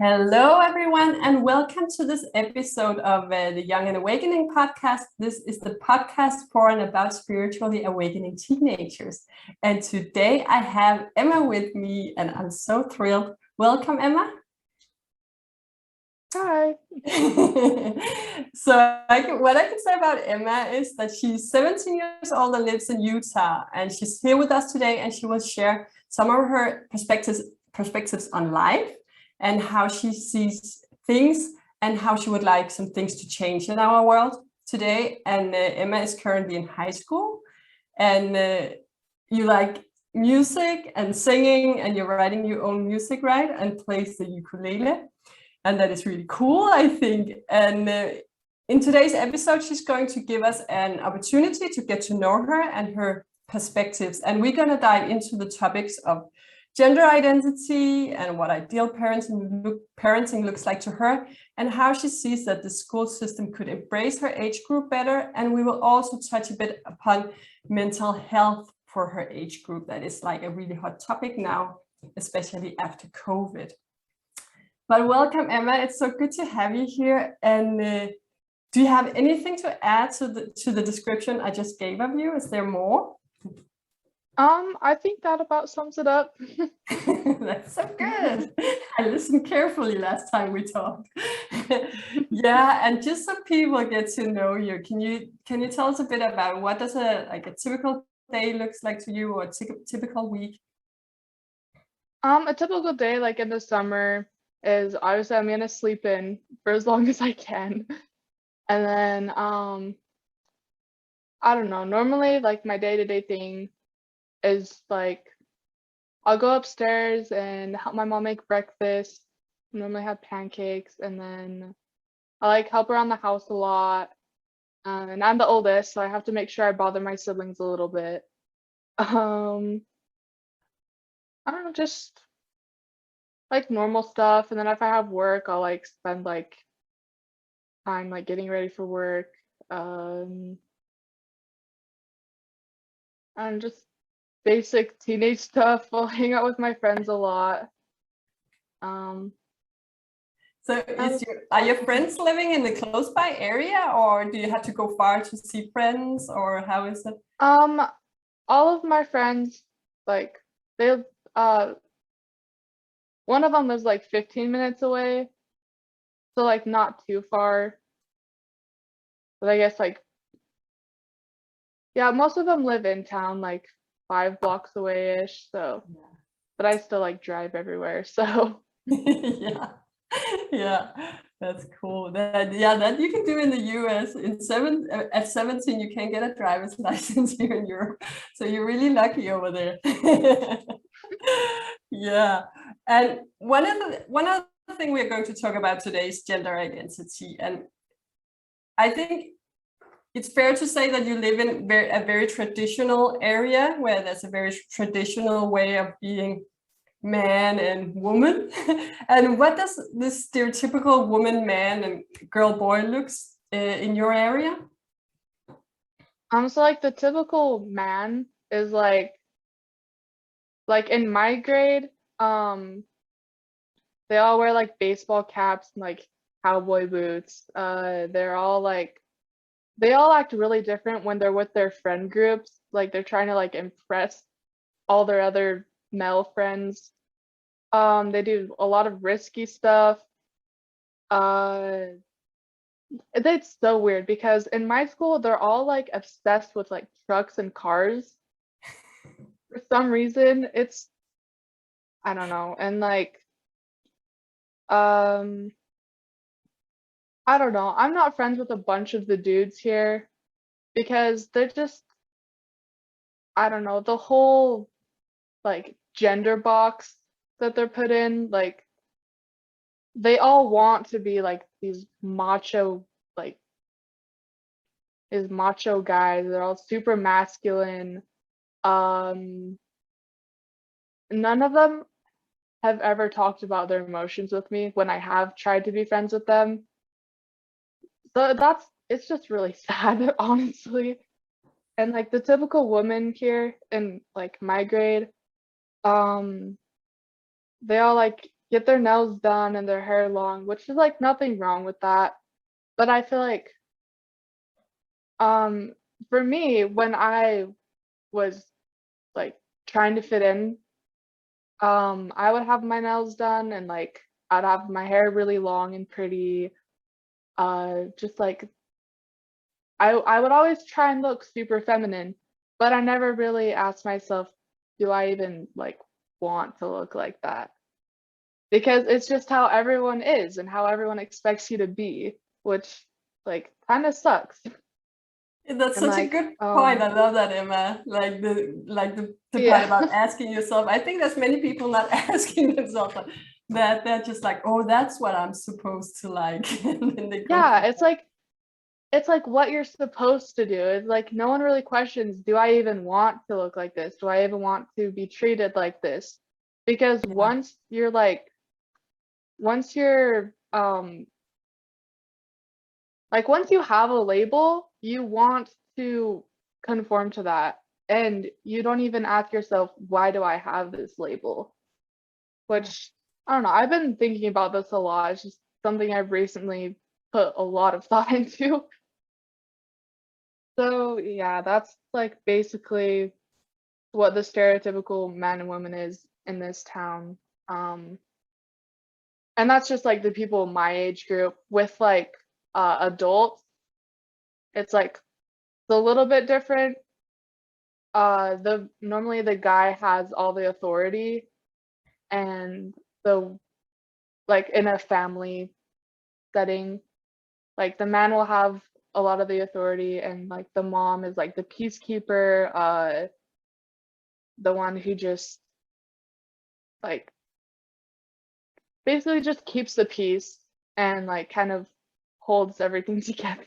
Hello, everyone, and welcome to this episode of the Young and Awakening podcast. This is the podcast for and about spiritually awakening teenagers. And today I have Emma with me, and I'm so thrilled. Welcome, Emma. Hi. What I can say about Emma is that she's 17 years old and lives in Utah, and she's here with us today, and she will share some of her perspectives on life and how she sees things and how she would like some things to change in our world today. And Emma is currently in high school, and you like music and singing, and you're writing your own music, right? And plays the ukulele. And that is really cool, I think. And in today's episode, she's going to give us an opportunity to get to know her and her perspectives. And we're going to dive into the topics of gender identity and what ideal parenting looks like to her, and how she sees that the school system could embrace her age group better. And we will also touch a bit upon mental health for her age group. That is like a really hot topic now, especially after COVID. But welcome, Emma. It's so good to have you here. And do you have anything to add to the description I just gave of you? Is there more? I think that about sums it up. That's so good. I listened carefully last time we talked. Yeah, and just so people get to know you, can you tell us a bit about what does a typical day looks like to you, or a typical week? A typical day, like in the summer, is obviously I'm gonna sleep in for as long as I can. And then I don't know, normally like my day-to-day thing is like I'll go upstairs and help my mom make breakfast. Normally have pancakes, and then I like help around the house a lot. And I'm the oldest, so I have to make sure I bother my siblings a little bit. Um, I don't know, just like normal stuff. And then if I have work, I'll like spend like time like getting ready for work. And just basic teenage stuff. I'll hang out with my friends a lot. Um, So are your friends living in the close by area, or do you have to go far to see friends, or how is it? um, all of my friends, like they one of them lives like 15 minutes away, so like not too far. But I guess like yeah, most of them live in town, like 5 blocks away-ish. So, but I still like drive everywhere. So Yeah, yeah, that's cool. That you can do in the US. At 17, you can get a driver's license here in Europe. So you're really lucky over there. Yeah, and one other thing we're going to talk about today is gender identity, and I think it's fair to say that you live in a very traditional area where there's a very traditional way of being man and woman. And what does this stereotypical woman, man, and girl, boy looks in your area? so like the typical man is like in my grade, they all wear like baseball caps and like cowboy boots. They're all like they all act really different when they're with their friend groups. Like they're trying to like impress all their other male friends. They do a lot of risky stuff. Uh, it's so weird because in my school they're all like obsessed with like trucks and cars. For some reason, it's I don't know. And like um I don't know. I'm not friends with a bunch of the dudes here because they're just I don't know, the whole like gender box that they're put in, like they all want to be like these macho like these macho guys. They're all super masculine. Um None of them have ever talked about their emotions with me when I have tried to be friends with them. So it's just really sad, honestly. And like the typical woman here in like my grade, um, they all like get their nails done and their hair long, which is like nothing wrong with that. But I feel like um for me, when I was like trying to fit in, I would have my nails done and like I'd have my hair really long and pretty. Just like I would always try and look super feminine, but I never really asked myself, do I even like want to look like that? Because it's just how everyone is and how everyone expects you to be, which like kind of sucks. That's And such a like, good point. I love that, Emma. Like the part yeah, about asking yourself. I think there's many people not asking themselves that they're just like, oh, that's what I'm supposed to like, and then they go yeah, for it's like what you're supposed to do. It's like no one really questions, do I even want to look like this? Do I even want to be treated like this? Because it. Yeah, once you're like once you have a label, you want to conform to that. And you don't even ask yourself, why do I have this label? Which I don't know. I've been thinking about this a lot. It's just something I've recently put a lot of thought into. So yeah, that's like basically what the stereotypical man and woman is in this town. Um, and that's just like the people my age group. With like adults, it's like it's a little bit different. The normally the guy has all the authority, and the like in a family setting, like the man will have a lot of the authority, and like the mom is like the peacekeeper, the one who just like basically just keeps the peace and like kind of holds everything together.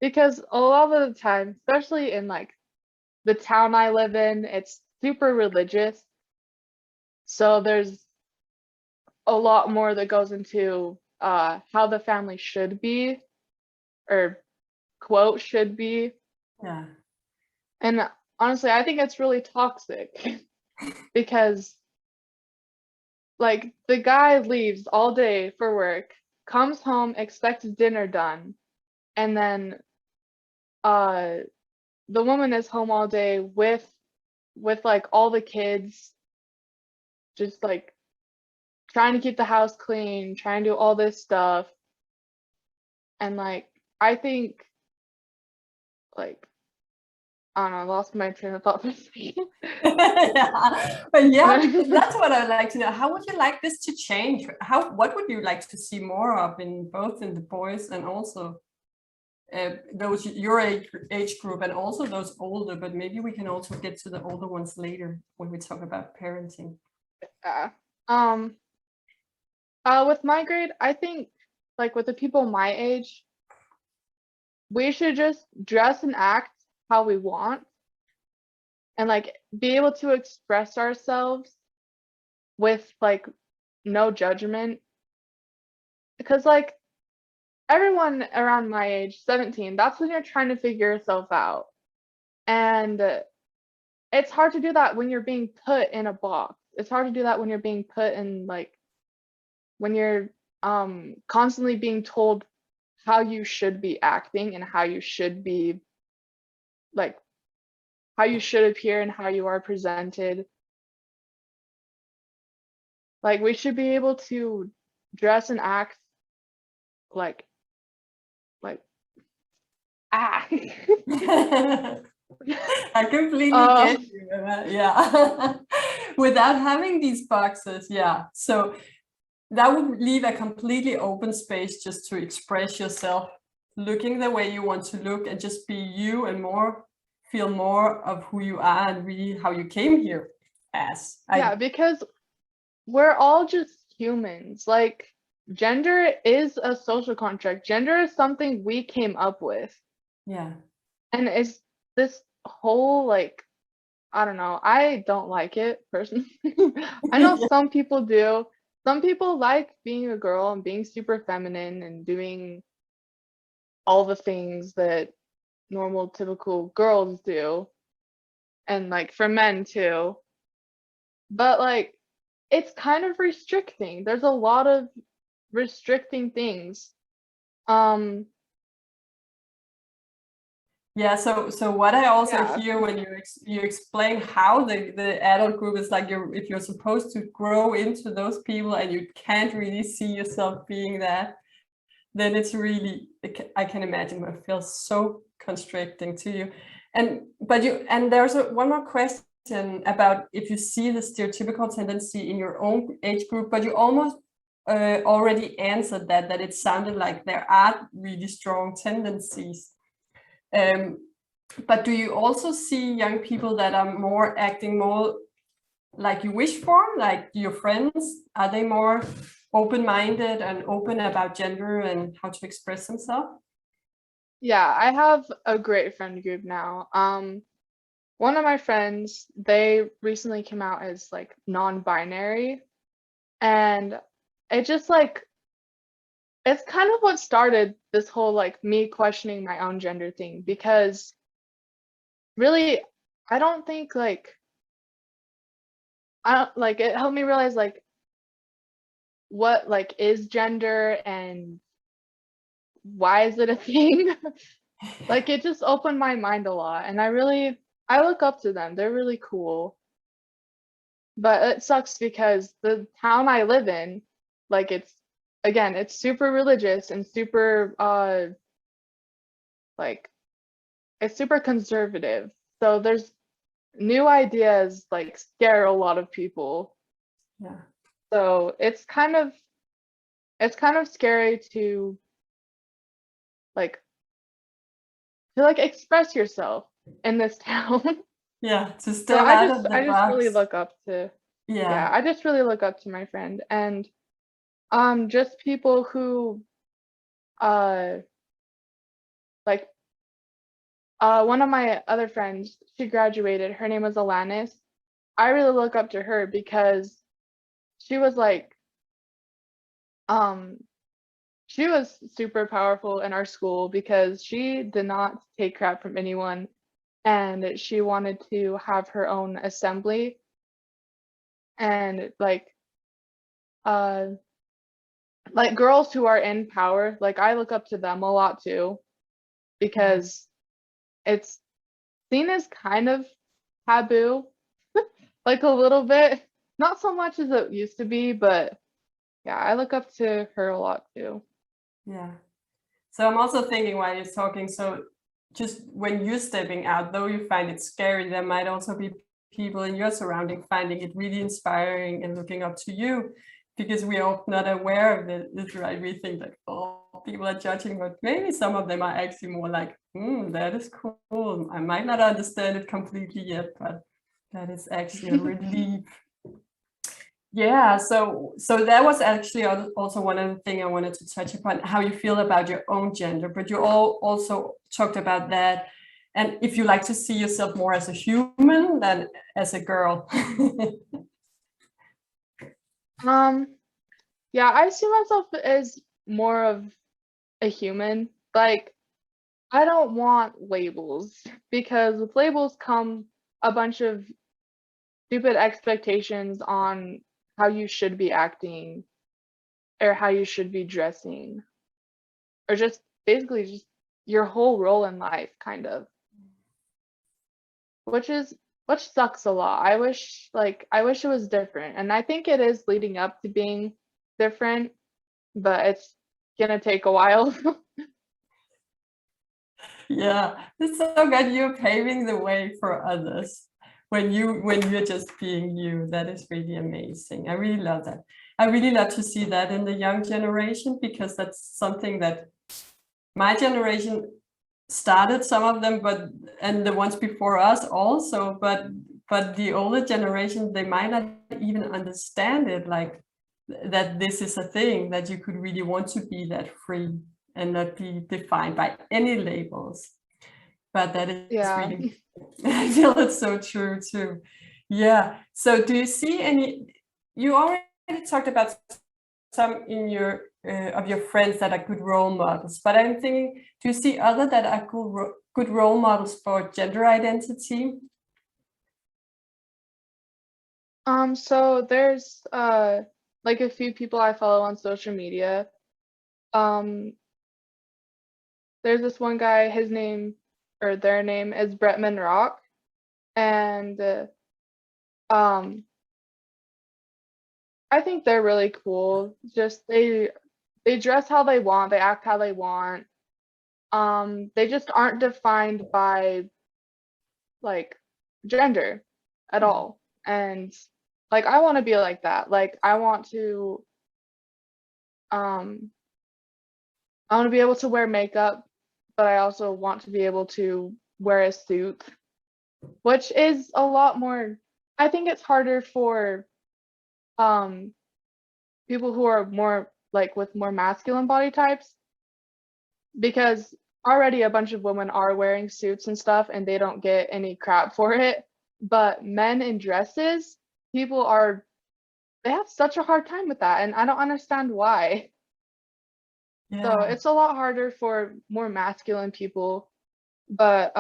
Because a lot of the time, especially in like the town I live in, it's super religious. So there's a lot more that goes into how the family should be, or quote should be. yeah, And honestly, I think it's really toxic because like the guy leaves all day for work, comes home, expects dinner done, and then uh the woman is home all day with like all the kids, just like trying to keep the house clean, trying to do all this stuff. And like I think like I don't know, I lost my train of thought for a second. yeah. But yeah, because that's what I'd like to know. How would you like this to change? What would you like to see more of in both in the boys and also those your age group and also those older? But maybe we can also get to the older ones later when we talk about parenting. Yeah. Um, with my grade, I think like with the people my age, we should just dress and act how we want and like be able to express ourselves with like no judgment. Because like everyone around my age, 17, that's when you're trying to figure yourself out. And it's hard to do that when you're being put in a box. It's hard to do that when you're being put in like when you're constantly being told how you should be acting and how you should be like how you should appear and how you are presented. Like we should be able to dress and act like like ah I completely uh get you. Yeah. Without having these boxes, yeah. So that would leave a completely open space just to express yourself, looking the way you want to look and just be you and more feel more of who you are and really how you came here as. yeah, because we're all just humans. Like gender is a social contract. Gender is something we came up with. Yeah. And it's this whole like I don't know. I don't like it personally. I know Yeah. some people do. Some people like being a girl and being super feminine and doing all the things that normal, typical girls do. And like for men too. But like it's kind of restricting. There's a lot of restricting things. Um, Yeah, so what I also yeah, hear when you explain how the adult group is like, if you're supposed to grow into those people and you can't really see yourself being that, then it's really, I can imagine it feels so constricting to you. And there's one more question about if you see the stereotypical tendency in your own age group, but you almost already answered that it sounded like there are really strong tendencies. Um, but do you also see young people that are more acting more like you wish for, like your friends? Are they more open-minded and open about gender and how to express themselves? yeah, I have a great friend group now. One of my friends, they recently came out as like non-binary, and it just like it's kind of what started this whole like me questioning my own gender thing because really I don't think like I don't like it helped me realize like what like is gender and why is it a thing? Like it just opened my mind a lot and I look up to them. They're really cool. But it sucks because the town I live in, like it's again, it's super religious and super like it's super conservative. So there's new ideas like scare a lot of people. Yeah. So it's kind of scary like to like express yourself in this town. Yeah, to So step out of the I just really box. look up to yeah, Yeah. I just really look up to my friend and just people who uh like one of my other friends, she graduated. Her name was Alanis. I really look up to her because she was like um she was super powerful in our school because she did not take crap from anyone and she wanted to have her own assembly and uh like girls who are in power, like I look up to them a lot too Yeah. because it's seen as kind of taboo, like a little bit. Not so much as it used to be, but yeah, I look up to her a lot too. Yeah. So I'm also thinking while you're talking, so just when you're stepping out, though you find it scary, there might also be people in your surrounding finding it really inspiring and looking up to you because we are not aware of it, right? We think like, oh, people are judging, but maybe some of them are actually more like, that is cool. I might not understand it completely yet, but that is actually a relief. Yeah, so that was actually also one of the things I wanted to touch upon, how you feel about your own gender, but you all also talked about that. And if you like to see yourself more as a human than as a girl. Um, yeah, I see myself as more of a human. Like, I don't want labels because with labels come a bunch of stupid expectations on how you should be acting or how you should be dressing or just basically just your whole role in life kind of, which is which sucks a lot. I wish it was different and I think it is leading up to being different, but it's gonna take a while. Yeah, it's so good you're paving the way for others when you're just being you. That is really amazing. I really love that. I really love to see that in the young generation because that's something that my generation started, some of them, but and the ones before us also, but the older generation, they might not even understand it, like that this is a thing, that you could really want to be that free and not be defined by any labels. But that is Yeah. really, I feel it's so true too. Yeah. So do you see any, you already talked about some in your of your friends that are good role models, but I'm thinking, do you see other that are good role models for gender identity? So there's like a few people I follow on social media. Um, there's this one guy, his name or their name is Bretman Rock, and um, I think they're really cool. Just they dress how they want, they act how they want. They just aren't defined by like gender at all. And like I want to be like that. Like um I want to be able to wear makeup, but I also want to be able to wear a suit, which is a lot more. I think it's harder for um people who are more like with more masculine body types because already a bunch of women are wearing suits and stuff and they don't get any crap for it. But men in dresses, people are they have such a hard time with that and I don't understand why. So Yeah. it's a lot harder for more masculine people. But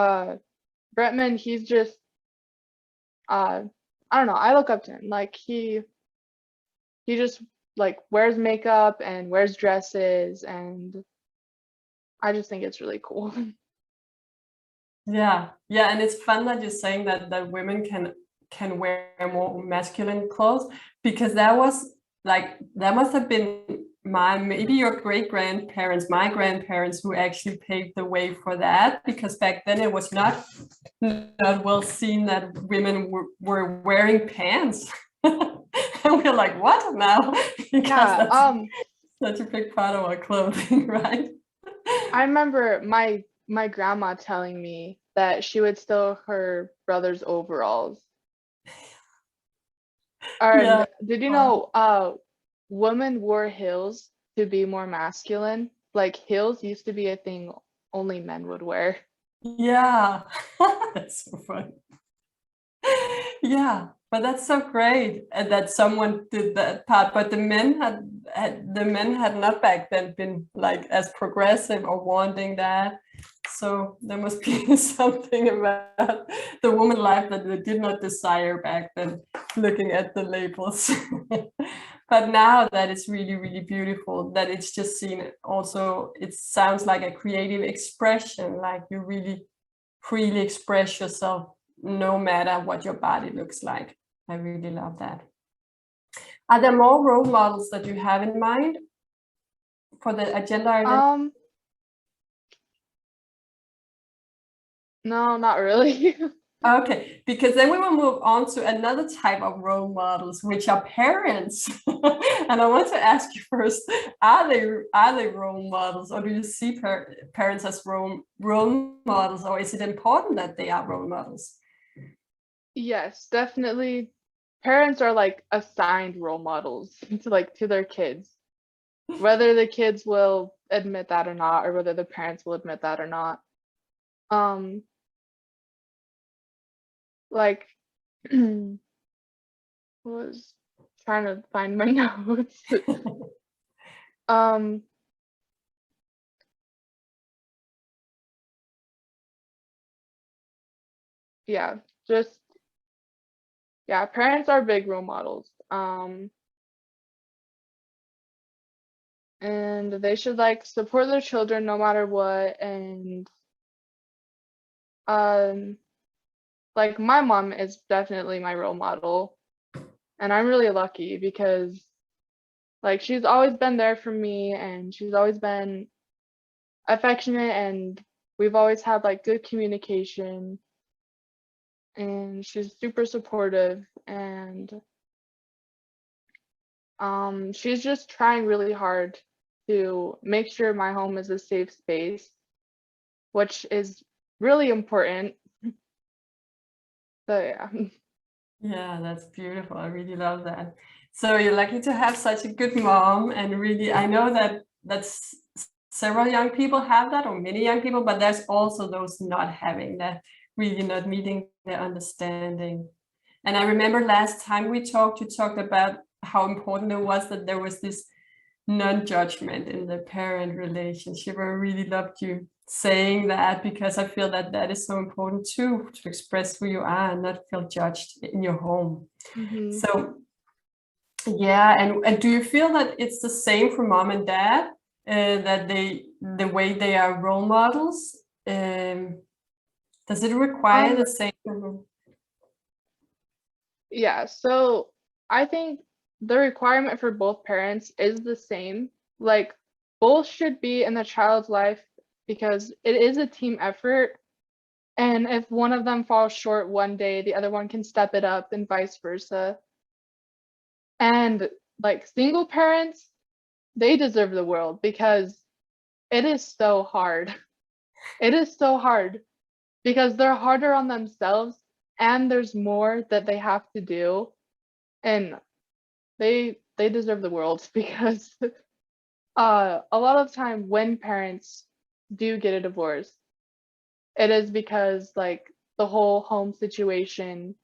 Bretman, he's just uh I don't know, I look up to him. Like he just like wears makeup and wears dresses and I just think it's really cool. Yeah, yeah, and it's fun that you're saying that women can wear more masculine clothes, because that was like that must have been my maybe your great grandparents, my grandparents, who actually paved the way for that, because back then it was not well seen that women were wearing pants. And we're like, what now? Because Yeah, that's such a big part of our clothing, right? I remember my grandma telling me that she would steal her brother's overalls. Yeah. And did you know women wore heels to be more masculine? Like heels used to be a thing only men would wear. Yeah, that's so fun. Yeah, but that's so great that someone did that part. But the men had not back then been like as progressive or wanting that. So there must be something about the woman life that they did not desire back then, looking at the labels. But now that it's really, really beautiful, that it's just seen also, it sounds like a creative expression, like you really freely express yourself no matter what your body looks like. I really love that. Are there more role models that you have in mind for the agenda identity? Um, no, not really. Okay, because then we will move on to another type of role models, which are parents. And I want to ask you first, are they role models, or do you see parents as role models, or is it important that they are role models? Yes, definitely. Parents are like assigned role models to like to their kids, whether the kids will admit that or not, or whether the parents will admit that or not. Um, like was trying to find my notes. Um, yeah, just yeah, parents are big role models. And they should like support their children no matter what. And um, like my mom is definitely my role model, and I'm really lucky because like she's always been there for me, and she's always been affectionate, and we've always had like good communication, and she's super supportive, and she's just trying really hard to make sure my home is a safe space, which is really important. So yeah. Yeah, that's beautiful. I really love that. So you're lucky to have such a good mom, and really, I know that that's several young people have that, or many young people, but there's also those not having that, really not meeting their understanding. And I remember last time we talked, you talked about how important it was that there was this non-judgment in the parent relationship. I really loved you saying that, because I feel that that is so important too, to express who you are and not feel judged in your home. Mhm. So yeah, and do you feel that it's the same for mom and dad, that the way they are role models? Does it require Um, the same? yeah, so I think the requirement for both parents is the same. Like, both should be in the child's life because it is a team effort. And if one of them falls short one day, the other one can step it up and vice versa. And like single parents, they deserve the world because it is so hard. It is so hard because they're harder on themselves and there's more that they have to do. And they deserve the world because a lot of time when parents do get a divorce, it is because like the whole home situation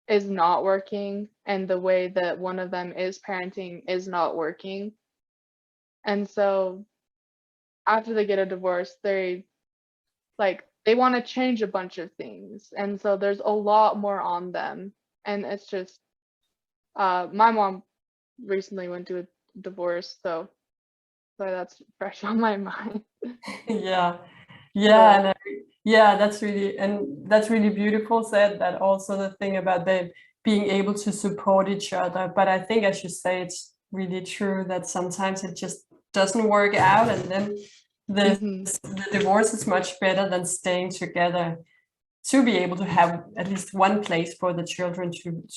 is not working and the way that one of them is parenting is not working. And so after they get a divorce, they want to change a bunch of things. And so there's a lot more on them. And it's just my mom recently went through a divorce, so that's fresh on my mind. Yeah, Yeah. yeah, and yeah, that's really beautiful said. That also the thing about them being able to support each other. But I think, as you say, it's really true that sometimes it just doesn't work out, and then Hmm. the divorce is much better than staying together, to be able to have at least one place for the children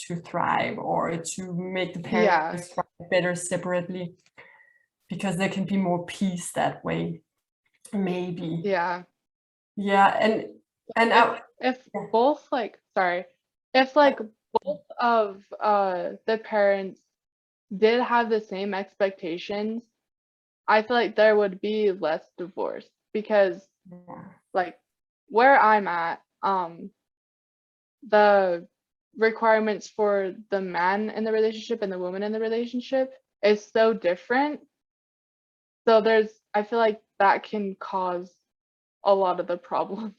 to thrive, or to make the Yeah. parents thrive better separately, because there can be more peace that way, maybe. Yeah. Yeah, and If I, if yeah, both like sorry, if like both of the parents did have the same expectations, I feel like there would be less divorce because yeah, like where I'm at, the requirements for the man in the relationship and the woman in the relationship is so different. So I feel like that can cause a lot of the problems.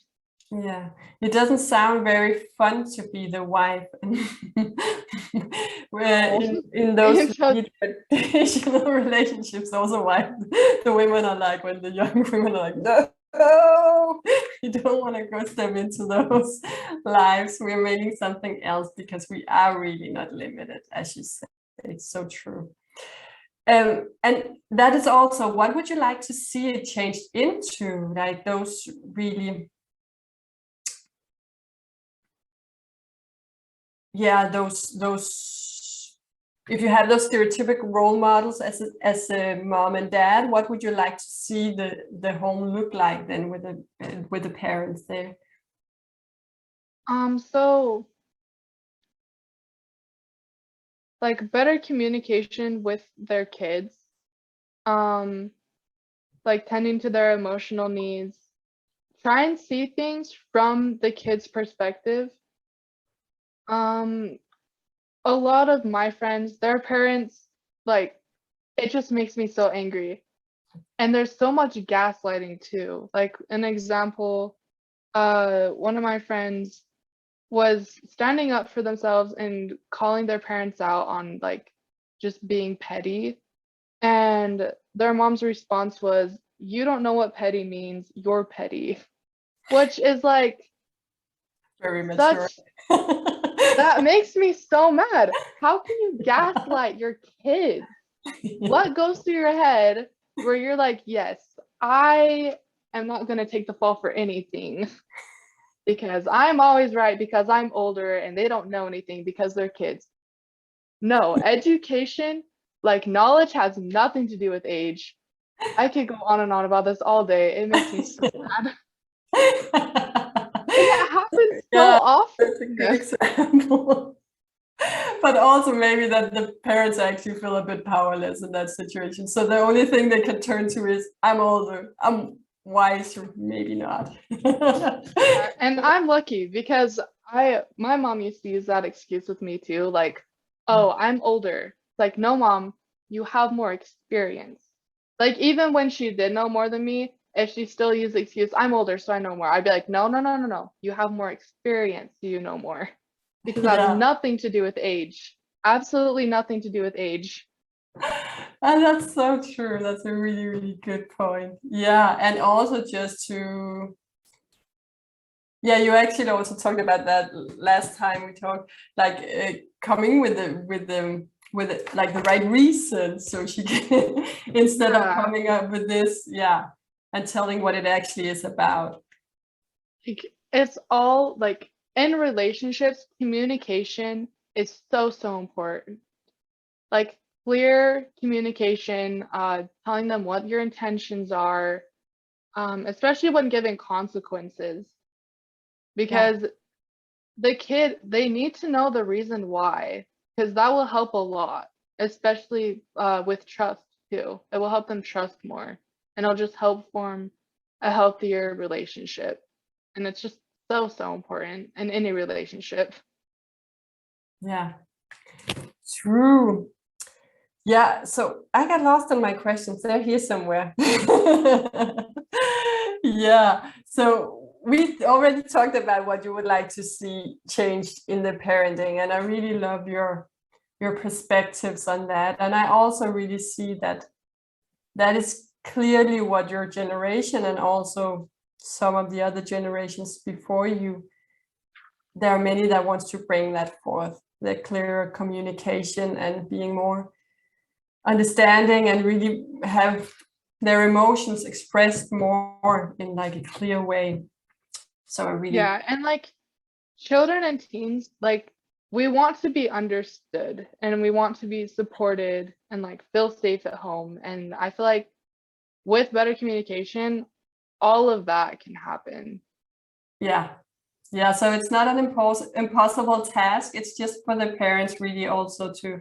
yeah. It doesn't sound very fun to be the wife, and where No, in those it does. really traditional relationships, also why the women are like, when the young women are like, no, you don't want to go step into those lives. We're making something else, because we are really not limited, as you say. It's so true. And that is also, what would you like to see it changed into, like those really, yeah, those, if you have those stereotypical role models as a mom and dad, what would you like to see the home look like then, with the parents there? So like better communication with their kids, um, like tending to their emotional needs, try and see things from the kid's perspective. Um, a lot of my friends, their parents, like, it just makes me so angry. And there's so much gaslighting too. Like an example, one of my friends was standing up for themselves and calling their parents out on like just being petty. And their mom's response was, "You don't know what petty means, you're petty." Which is like Very mature. such that makes me so mad. How can you gaslight your kids? Yeah. What goes through your head where you're like, yes, I am not going to take the fall for anything because I'm always right because I'm older and they don't know anything because they're kids. No, education, like knowledge has nothing to do with age. I could go on and on about this all day. It makes me so mad. And it happens so Yeah, often. that's a good example. But also maybe that the parents actually feel a bit powerless in that situation. So the only thing they can turn to is, I'm older, I'm wiser, maybe not. And I'm lucky because my mom used to use that excuse with me too, like, oh, I'm older. Like, no, mom, you have more experience. Like even when she did know more than me, if she still used the excuse, I'm older, so I know more, I'd be like, no, no, no, no, no. You have more experience, so you know more. Because that has Yeah. nothing to do with age. Absolutely nothing to do with age. And that's so true. That's a really, really good point. Yeah. And also just to, yeah, you actually also talked about that last time we talked, like coming with like the right reason, so she can instead of Yeah. coming up with this, yeah, and telling what it actually is about. Like, it's all like in relationships, communication is so, so important. Like clear communication, telling them what your intentions are, especially when giving consequences, Yeah. because the kid, they need to know the reason why, because that will help a lot, especially with trust too. It will help them trust more, and it'll just help form a healthier relationship. And it's just so, so important in any relationship. Yeah. True. Yeah, so I got lost in my questions. They're here somewhere. Yeah, so we already talked about what you would like to see changed in the parenting, and I really love your perspectives on that. And I also really see that that is clearly what your generation and also some of the other generations before you, there are many that wants to bring that forth, the clearer communication and being more understanding and really have their emotions expressed more in like a clear way. So I really, Yeah, and like children and teens, like we want to be understood and we want to be supported and like feel safe at home. And I feel like with better communication, all of that can happen. yeah. Yeah, so it's not an impossible task. It's just for the parents really also to,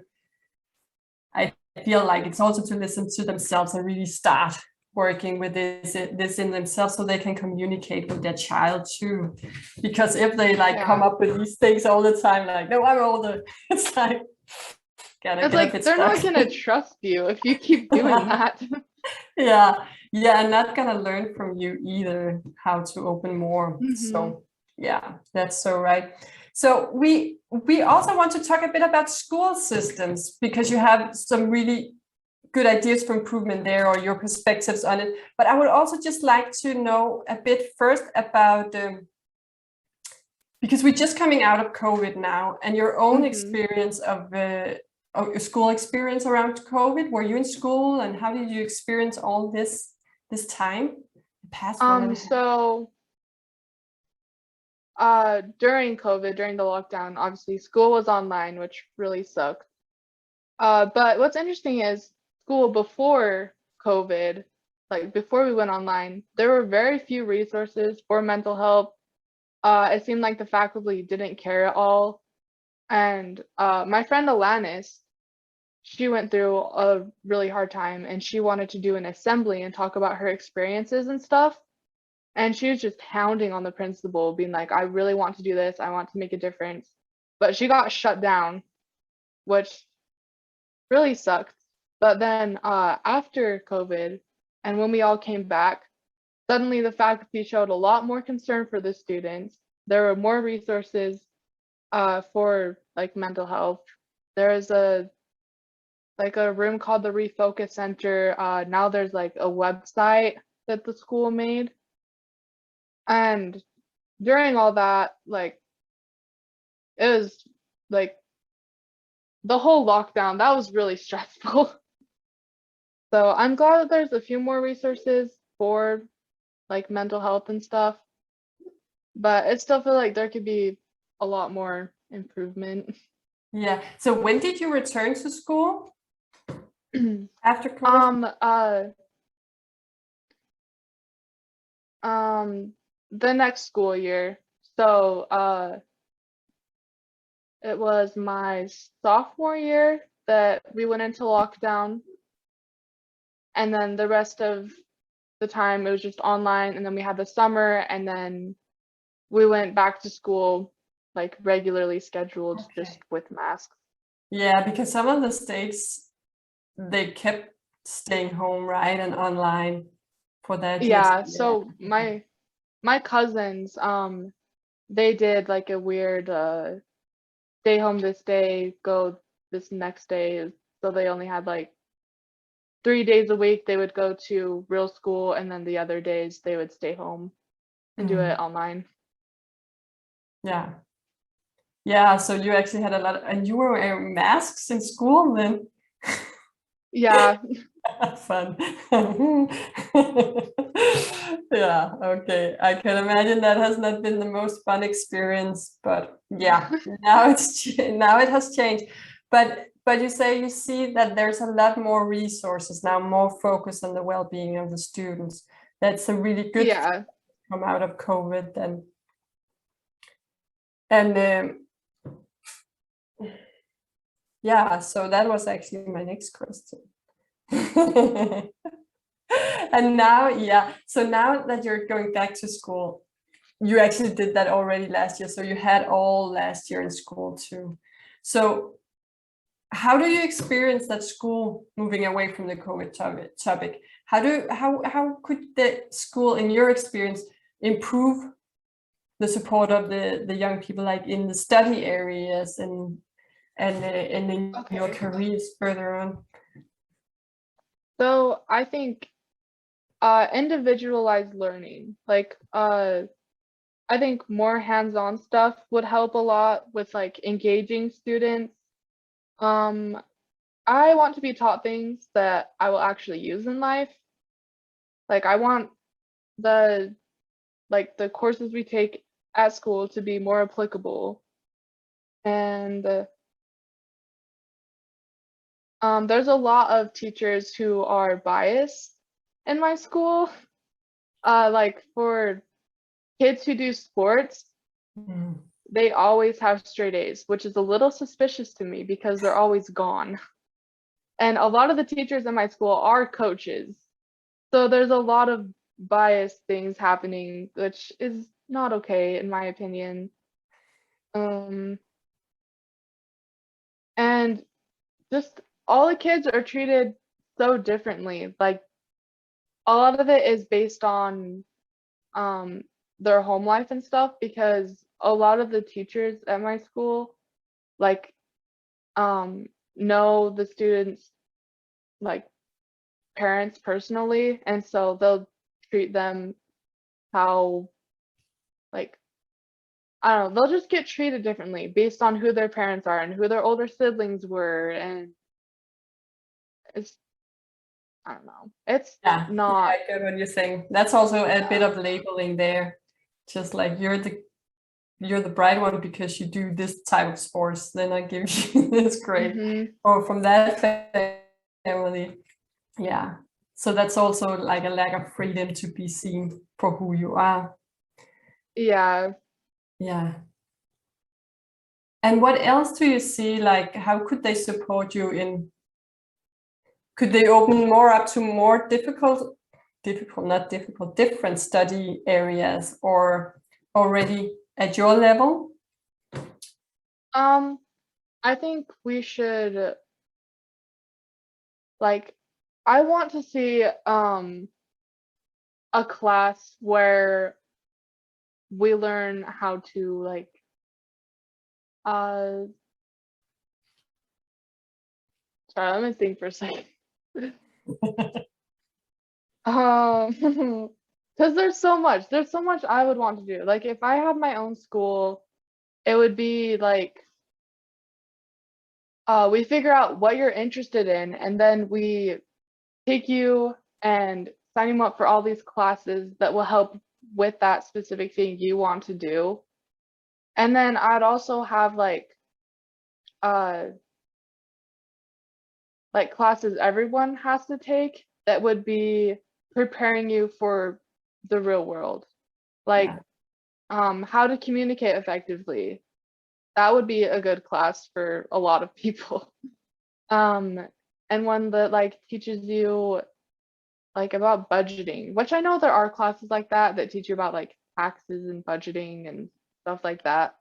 I feel like it's also to listen to themselves and really start working with this in themselves so they can communicate with their child too. Because if they like come Yeah. up with these things all the time, like, no, I'm older, it's like gonna It's get a like bit they're stuck. not gonna trust you if you keep doing that. Yeah, yeah, and not gonna learn from you either how to open more. Hmm. So yeah, that's so right. So we also want to talk a bit about school systems because you have some really good ideas for improvement there or your perspectives on it. But I would also just like to know a bit first about because we're just coming out of COVID now, and your own Hmm. experience of your school experience around COVID. Were you in school, and how did you experience all this time, the past 1.5? So during COVID, during the lockdown, obviously school was online, which really sucked. But what's interesting is school before COVID, like before we went online, there were very few resources for mental health. It seemed like the faculty didn't care at all. And my friend Alanis, she went through a really hard time and she wanted to do an assembly and talk about her experiences and stuff. And she was just hounding on the principal, being like, I really want to do this. I want to make a difference. But she got shut down, which really sucked. But then after COVID, and when we all came back, suddenly the faculty showed a lot more concern for the students. There were more resources for like mental health. There's a room called the Refocus Center. Now there's like a website that the school made. And during all that, like it was like the whole lockdown, that was really stressful. So I'm glad that there's a few more resources for like mental health and stuff, but I still feel like there could be a lot more improvement. Yeah. So when did you return to school after COVID? um uh um the next school year. So it was my sophomore year that we went into lockdown, and then the rest of the time it was just online, and then we had the summer, and then we went back to school like regularly scheduled, just Okay. with masks. Yeah, because some of the states they kept staying home, right, and online for that. Yeah, Yeah. so my cousins, they did like a weird stay home this day, go this next day. So they only had like 3 days a week they would go to real school, and then the other days they would stay home and do it Mm, online. yeah. Yeah. So you actually had a lot, and you were wearing masks in school then. Yeah, Fun. Yeah, okay. I can imagine that has not been the most fun experience, but yeah, now now it has changed. But you say you see that there's a lot more resources now, more focus on the well-being of the students. That's a really good thing yeah. to come out of COVID then. And yeah, so that was actually my next question. And now, yeah, so now that you're going back to school, you actually did that already last year. So you had all last year in school too. So how do you experience that school moving away from the COVID topic? How could the school, in your experience, improve the support of the young people, like in the study areas and in your Okay. careers further on? So I think individualized learning, like I think more hands-on stuff would help a lot with like engaging students. Um, I want to be taught things that I will actually use in life. Like I want the the courses we take at school to be more applicable. And there's a lot of teachers who are biased in my school. Like for kids who do sports, Mm. they always have straight A's, which is a little suspicious to me because they're always gone. And a lot of the teachers in my school are coaches. So there's a lot of biased things happening, which is not okay in my opinion. Um, and just all the kids are treated so differently. Like a lot of it is based on um their home life and stuff because a lot of the teachers at my school like um know the students like parents personally, and so they'll treat them how like I don't know, they'll just get treated differently based on who their parents are and who their older siblings were, and it's I don't know. It's Yeah, yeah, not. I get what you're saying. That's also a bit of labeling there. Just like you're the bright one because you do this type of sports, then I give you this grade. Mhm. Or from that family. Yeah. So that's also like a lack of freedom to be seen for who you are. Yeah. Yeah. And what else do you see? Like, how could they support you in? Could they open more up to more not difficult, different study areas, or already at your level? Um, I think we should like I want to see a class where we learn how to uh sorry, let me think for a second. Because there's so much I would want to do. Like if I had my own school, it would be like we figure out what you're interested in, and then we take you and sign you up for all these classes that will help with that specific thing you want to do. And then I'd also have uh like classes everyone has to take that would be preparing you for the real world. Like Yeah. how to communicate effectively. That would be a good class for a lot of people. Um and one that teaches you about budgeting, which I know there are classes like that that teach you about like taxes and budgeting and stuff like that.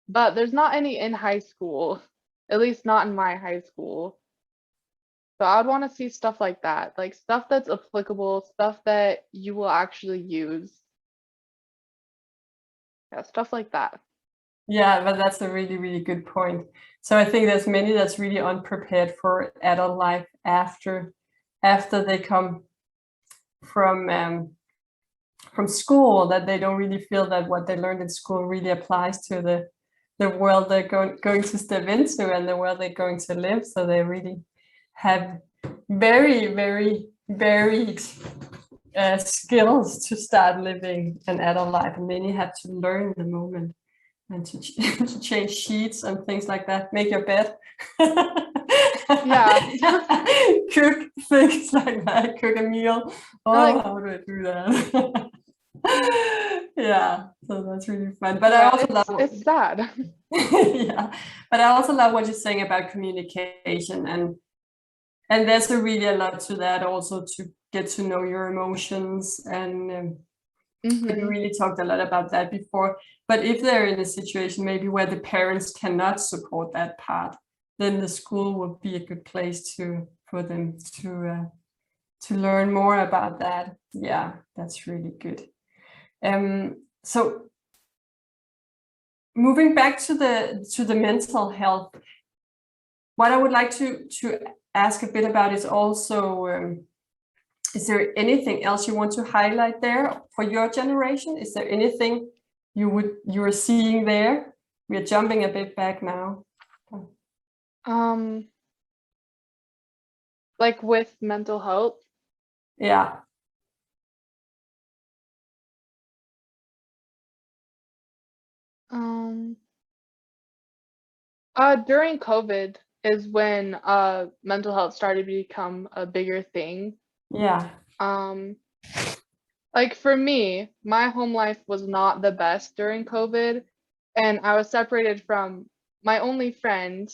But there's not any in high school, at least not in my high school. So I'd want to see stuff like that, like stuff that's applicable, stuff that you will actually use. Yeah, stuff like that. Yeah, but that's a really, really good point. So I think there's many that's really unprepared for adult life after they come from school, that they don't really feel that what they learned in school really applies to the world they're going to step into and the world they're going to live. So they really have very, very varied skills to start living an adult life, and many have to learn the moment and to, to change sheets and things like that, make your bed. Yeah. Cook things like that, cook a meal. Oh, Like, how do I do that? Yeah, so that's really fun. But I yeah, also love it's sad. yeah, but I also love what you're saying about communication, and there's really a lot to that also, to get to know your emotions, and we really talked a lot about that before. But if they're in a situation maybe where the parents cannot support that part, then the school would be a good place for them to learn more about that. Yeah, that's really good. So moving back to the mental health, what I would like to ask a bit about is also, is there anything else you want to highlight there for your generation? Is there anything you are seeing there? We are jumping a bit back now. Um, like with mental health. Yeah, Um, during COVID is when mental health started to become a bigger thing. yeah, Um, like for me, my home life was not the best during COVID, and I was separated from my only friend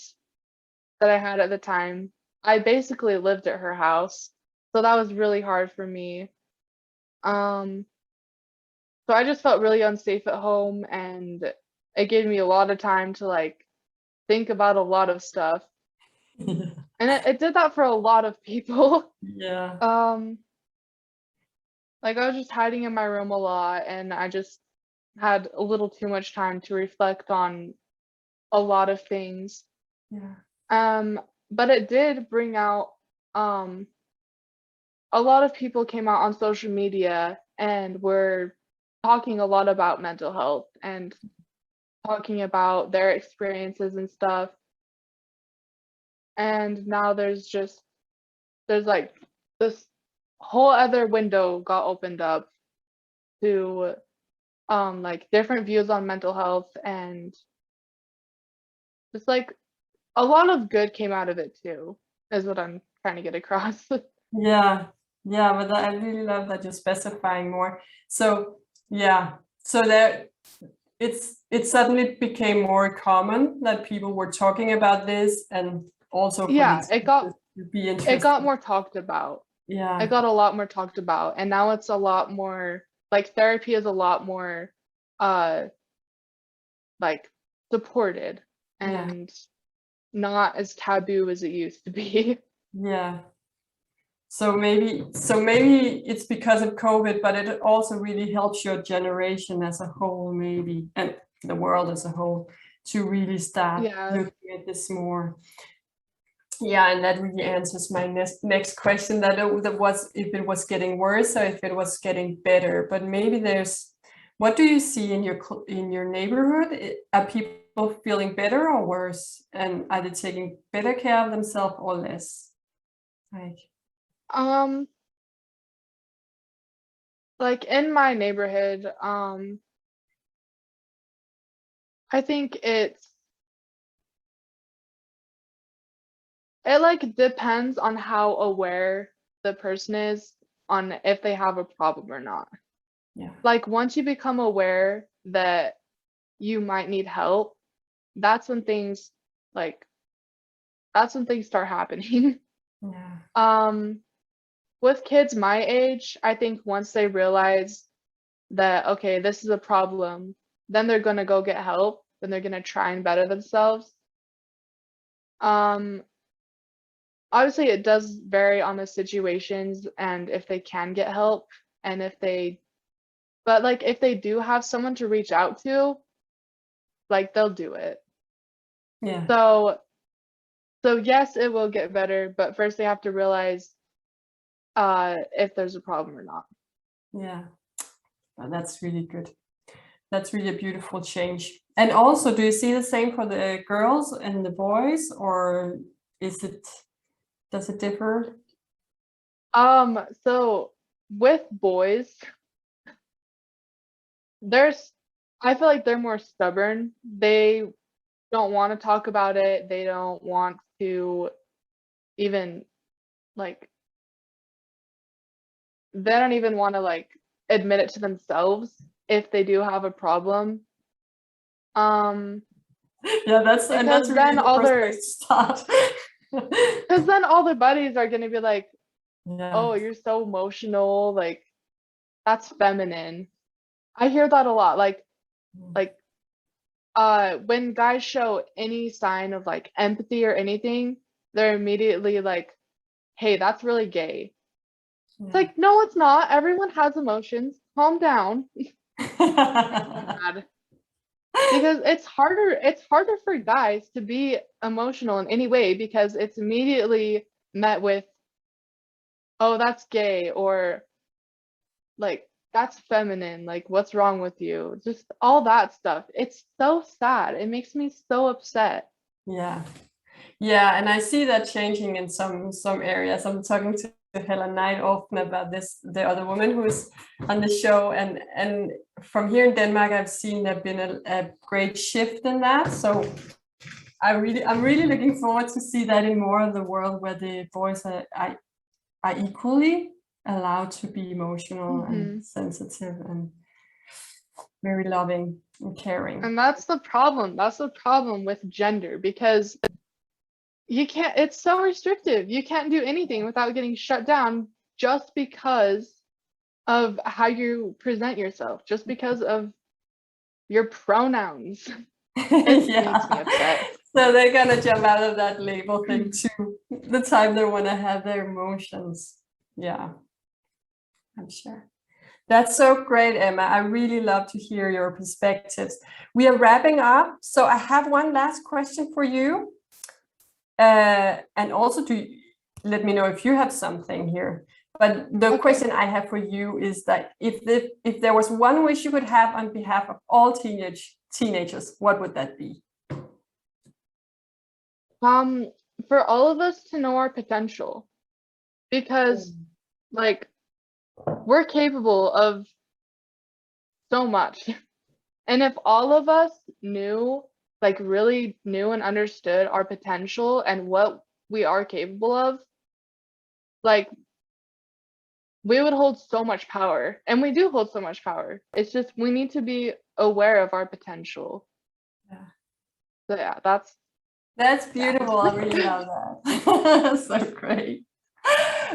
that I had at the time. I basically lived at her house, so that was really hard for me. Um, so I just felt really unsafe at home, and it gave me a lot of time to like think about a lot of stuff. And it did that for a lot of people. yeah, Um, like I was just hiding in my room a lot, and I just had a little too much time to reflect on a lot of things. yeah, Um, but it did bring out um a lot of people came out on social media and were talking a lot about mental health and talking about their experiences and stuff. And now there's like this whole other window got opened up to like different views on mental health, and just like a lot of good came out of it too, is what I'm trying to get across. yeah, yeah. But I really love that you're specifying more. So yeah, so there, it suddenly became more common that people were talking about this, and also for Yeah, these people to be it got interested. more talked about. It Yeah, got a lot more talked about, and now it's a lot more like therapy is a lot more uh like supported yeah, and not as taboo as it used to be. yeah. So maybe it's because of COVID, but it also really helps your generation as a whole, maybe, and the world as a whole, to really start Yeah. looking at this more. Yeah, and that really answers my next question, that was if it was getting worse or if it was getting better. But maybe what do you see in your neighborhood? Are people feeling better or worse? And are they taking better care of themselves or less? Like, Um like in my neighborhood, I think it like depends on how aware the person is on if they have a problem or not. yeah, Like once you become aware that you might need help, that's when things like that's when things start happening. yeah, Um, with kids my age, I think once they realize that, okay, this is a problem, then they're gonna go get help, then they're gonna try and better themselves. Um, obviously it does vary on the situations and if they can get help and but like if they do have someone to reach out to, like they'll do it. Yeah. So yes, it will get better, but first they have to realize if there's a problem or not. Yeah. Well, that's really good. That's really a beautiful change. And also, do you see the same for the girls and the boys, or does it differ? So with boys, there's I feel like they're more stubborn. They don't want to talk about it. They don't want to even like they don't even want to like admit it to themselves if they do have a problem. Um, Yeah, that's because really then the all first their place to start. because then all their buddies are gonna be like, Yeah. "Oh, you're so emotional." Like that's feminine. I hear that a lot. Like when guys show any sign of like empathy or anything, they're immediately like, "Hey, that's really gay." It's Yeah. like, no, it's not. Everyone has emotions. Calm down. God. Because it's harder for guys to be emotional in any way because it's immediately met with, oh, that's gay, or like that's feminine, like what's wrong with you? Just all that stuff. It's so sad. It makes me so upset. Yeah. Yeah, and I see that changing in some areas. I'm talking to Helen Knight often about this, the other woman who is on the show, and from here in Denmark, I've seen there been a great shift in that. So I'm really looking forward to see that in more of the world where the boys are equally allowed to be emotional and sensitive and very loving and caring. And that's the problem. That's the problem with gender because it's so restrictive. You can't do anything without getting shut down just because of how you present yourself, just because of your pronouns. It makes me Yeah. upset. So they're gonna jump out of that label thing too, the time they want to have their emotions. Yeah, I'm sure. That's so great, Emma. I really love to hear your perspectives. We are wrapping up, so I have one last question for you. And also to let me know if you have something here. But the Okay. question I have for you is that if there was one wish you could have on behalf of all teenagers, what would that be? For all of us to know our potential, because like we're capable of so much. And if all of us knew, like really knew and understood our potential and what we are capable of, like we would hold so much power. And we do hold so much power. It's just we need to be aware of our potential. Yeah. So yeah, That's that. beautiful. I really love that. So great.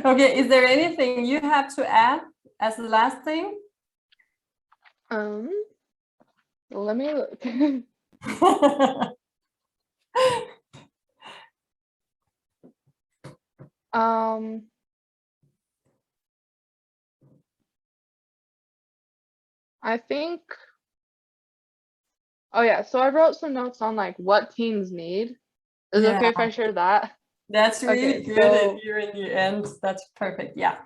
Okay, is there anything you have to add as the last thing? Um, let me look. Um, I think, oh yeah, so I wrote some notes on like what teens need. Is it Yeah, okay if I share that? that's really Okay, good so if you're in the end. That's perfect. Yeah,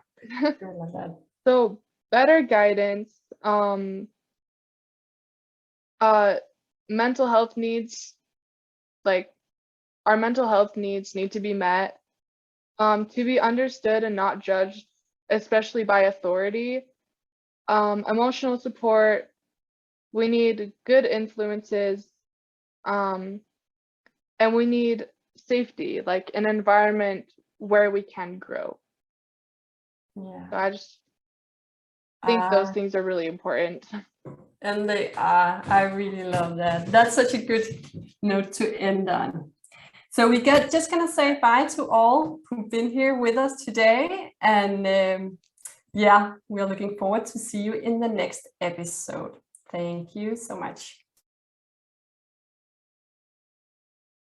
I love that. so better guidance, um, uh, mental health needs, like our mental health needs need to be met, to be understood and not judged, especially by authority. Emotional support, we need good influences, um, and we need safety, like an environment where we can grow. Yeah. So I just think those Uh, things are really important. and they are. I really love that. That's such a good note to end on. So we got just gonna say bye to all who've been here with us today, and yeah, we're looking forward to see you in the next episode. Thank you so much.